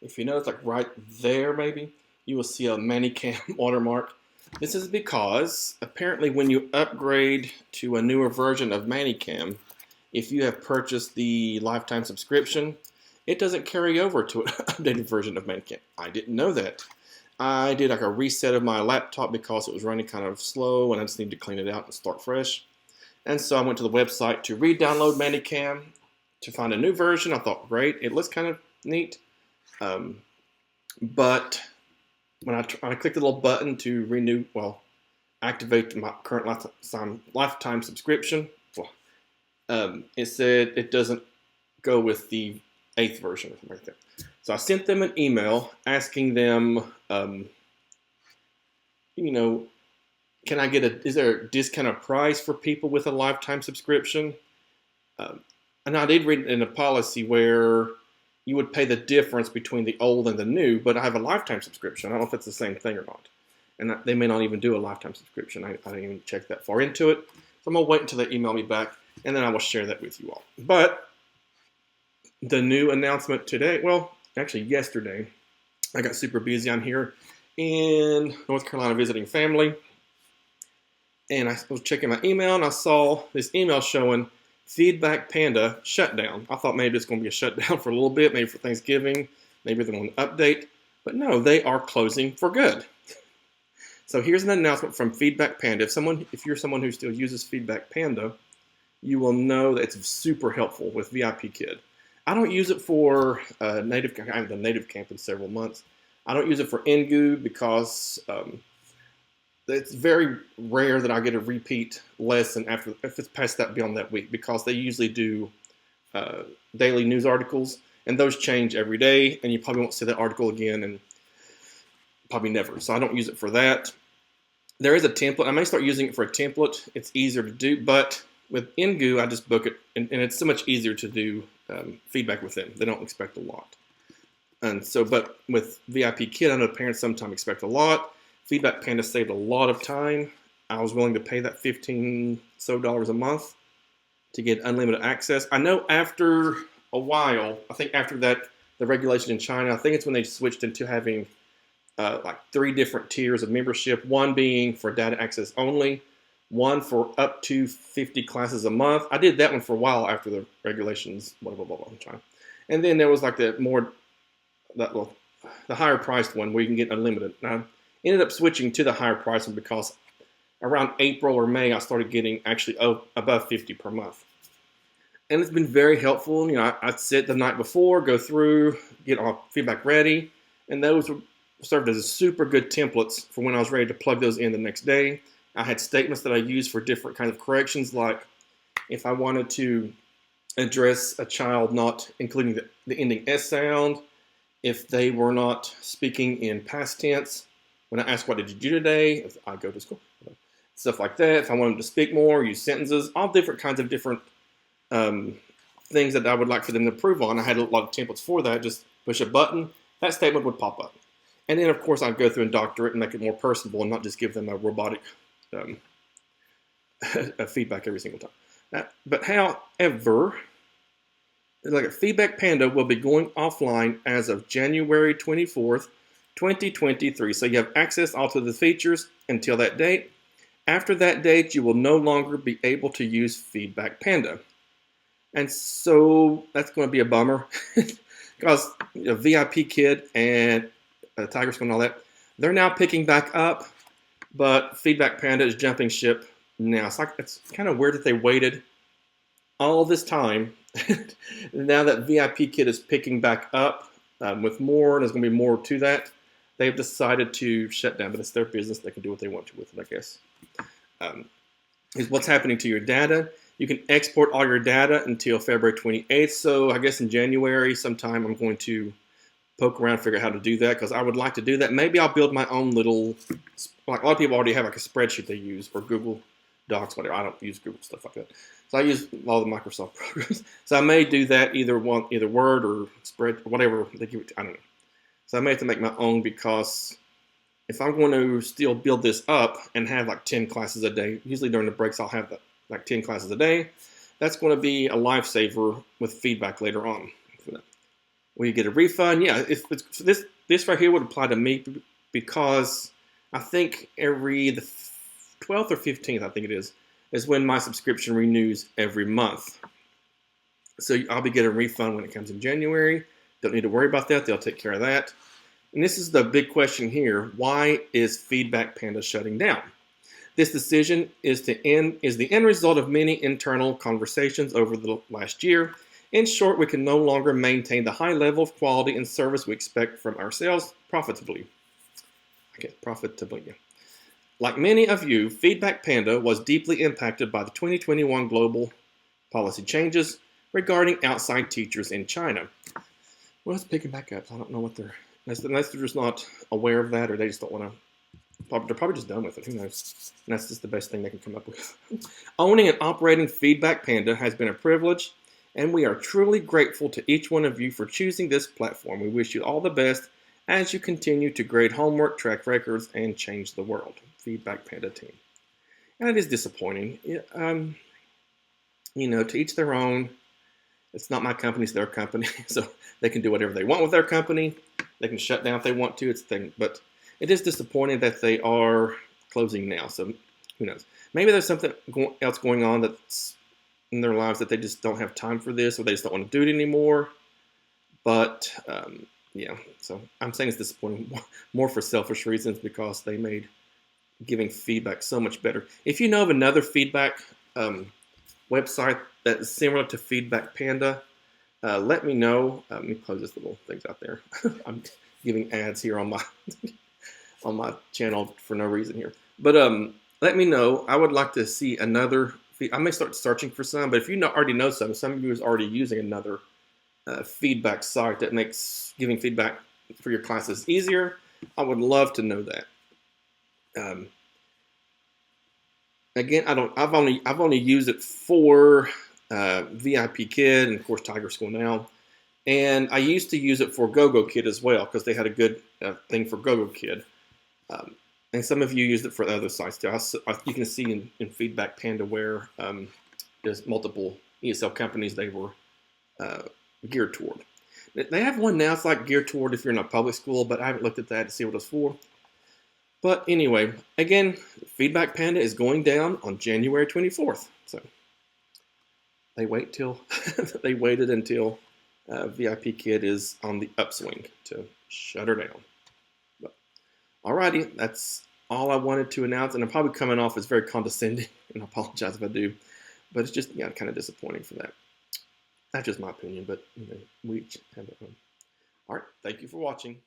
If you notice, like right there, maybe, you will see a Manicam watermark. This is because apparently when you upgrade to a newer version of Manicam, if you have purchased the lifetime subscription, it doesn't carry over to an updated version of Manicam. I didn't know that. I did like a reset of my laptop because it was running kind of slow and I just needed to clean it out and start fresh. And so I went to the website to re-download Manicam to find a new version. I thought, great, it looks kind of neat. But when I clicked the little button to renew, activate my current lifetime subscription, it said it doesn't go with the 8th version or something like that. So I sent them an email asking them, can I get is there a discounted price for people with a lifetime subscription? And I did read in a policy where you would pay the difference between the old and the new, but I have a lifetime subscription. I don't know if it's the same thing or not. And they may not even do a lifetime subscription. I didn't even check that far into it. So I'm going to wait until they email me back, and then I will share that with you all. But the new announcement today, actually yesterday, I got super busy. I'm here in North Carolina visiting family. And I was checking my email, and I saw this email showing Feedback Panda shutdown. I thought maybe it's going to be a shutdown for a little bit, maybe for Thanksgiving, maybe they're going to update. But no, they are closing for good. So here's an announcement from Feedback Panda. If you're someone who still uses Feedback Panda, you will know that it's super helpful with VIP Kid. I don't use it for native. I haven't done native camp in several months. I don't use it for NGU because it's very rare that I get a repeat lesson if it's past that beyond that week, because they usually do daily news articles, and those change every day, and you probably won't see that article again, and probably never. So I don't use it for that. There is a template. I may start using it for a template. It's easier to do, but with NGU, I just book it, and it's so much easier to do feedback with them. They don't expect a lot. And so, but with VIP Kid, I know parents sometimes expect a lot. Feedback Panda saved a lot of time. I was willing to pay that $15 a month to get unlimited access. I know after a while, I think after that, the regulation in China, I think it's when they switched into having like 3 different tiers of membership. One being for data access only, one for up to 50 classes a month. I did that one for a while after the regulations, blah, blah, blah, blah, in China. And then there was like the higher priced one where you can get unlimited. Now, ended up switching to the higher price one because around April or May, I started getting actually above 50 per month. And it's been very helpful. I'd sit the night before, go through, get our feedback ready, and those served as super good templates for when I was ready to plug those in the next day. I had statements that I used for different kinds of corrections, like if I wanted to address a child not including the ending S sound, if they were not speaking in past tense. When I ask, what did you do today? I go to school. Stuff like that. If I want them to speak more, use sentences, all different kinds of different things that I would like for them to improve on. I had a lot of templates for that. Just push a button, that statement would pop up. And then, of course, I'd go through and doctor it and make it more personable and not just give them a robotic feedback every single time. But however, like a Feedback Panda will be going offline as of January 24th, 2023. So you have access all to the features until that date. After that date, you will no longer be able to use Feedback Panda. And so that's going to be a bummer because VIP Kid and Tiger School and all that, they're now picking back up, but Feedback Panda is jumping ship now. It's kind of weird that they waited all this time. Now that VIP Kid is picking back up with more, and there's going to be more to that, they've decided to shut down, but it's their business. They can do what they want to with it, I guess. Is what's happening to your data. You can export all your data until February 28th. So I guess in January sometime I'm going to poke around, figure out how to do that, because I would like to do that. Maybe I'll build my own little, like a lot of people already have like a spreadsheet they use, or Google Docs, whatever. I don't use Google stuff like that. So I use all the Microsoft programs. So I may do that either Word or Spread, or whatever they give it to, I don't know. So I may have to make my own, because if I'm going to still build this up and have like 10 classes a day, usually during the breaks I'll have like 10 classes a day, that's going to be a lifesaver with feedback later on. Will you get a refund? Yeah, this right here would apply to me because I think every the 12th or 15th, I think it is when my subscription renews every month. So I'll be getting a refund when it comes in January. Don't need to worry about that. They'll take care of that. And this is the big question here. Why is Feedback Panda shutting down? This decision is the end result of many internal conversations over the last year. In short, we can no longer maintain the high level of quality and service we expect from ourselves profitably. Yeah. Like many of you, Feedback Panda was deeply impacted by the 2021 global policy changes regarding outside teachers in China. Well, it's picking back up. I don't know what unless they're just not aware of that, or they just don't want to. They're probably just done with it. Who knows? And that's just the best thing they can come up with. Owning and operating Feedback Panda has been a privilege, and we are truly grateful to each one of you for choosing this platform. We wish you all the best as you continue to grade homework, track records, and change the world. Feedback Panda team. And it is disappointing. To each their own. It's not my company, it's their company. So they can do whatever they want with their company. They can shut down if they want to. It's a thing. But it is disappointing that they are closing now. So who knows? Maybe there's something else going on that's in their lives that they just don't have time for this, or they just don't want to do it anymore. But yeah, so I'm saying it's disappointing more for selfish reasons because they made giving feedback so much better. If you know of another feedback website that is similar to Feedback Panda, let me know. Let me close this little things out there. I'm giving ads here on my channel for no reason here. But let me know. I would like to see another. I may start searching for some, but if you already know some of you is already using another feedback site that makes giving feedback for your classes easier, I would love to know that. Again, I've only used it for VIP Kid and of course Tiger School now, and I used to use it for GoGo Kid as well because they had a good thing for GoGo Kid. And some of you used it for other sites too. You can see in Feedback Panda where there's multiple ESL companies they were geared toward. They have one now. It's like geared toward if you're in a public school, but I haven't looked at that to see what it's for. But anyway, again, Feedback Panda is going down on January 24th. So they waited until VIP Kid is on the upswing to shut her down. But alrighty, that's all I wanted to announce, and I'm probably coming off as very condescending, and I apologize if I do, but it's just kind of disappointing for that. That's just my opinion, but we each have it. All right, thank you for watching.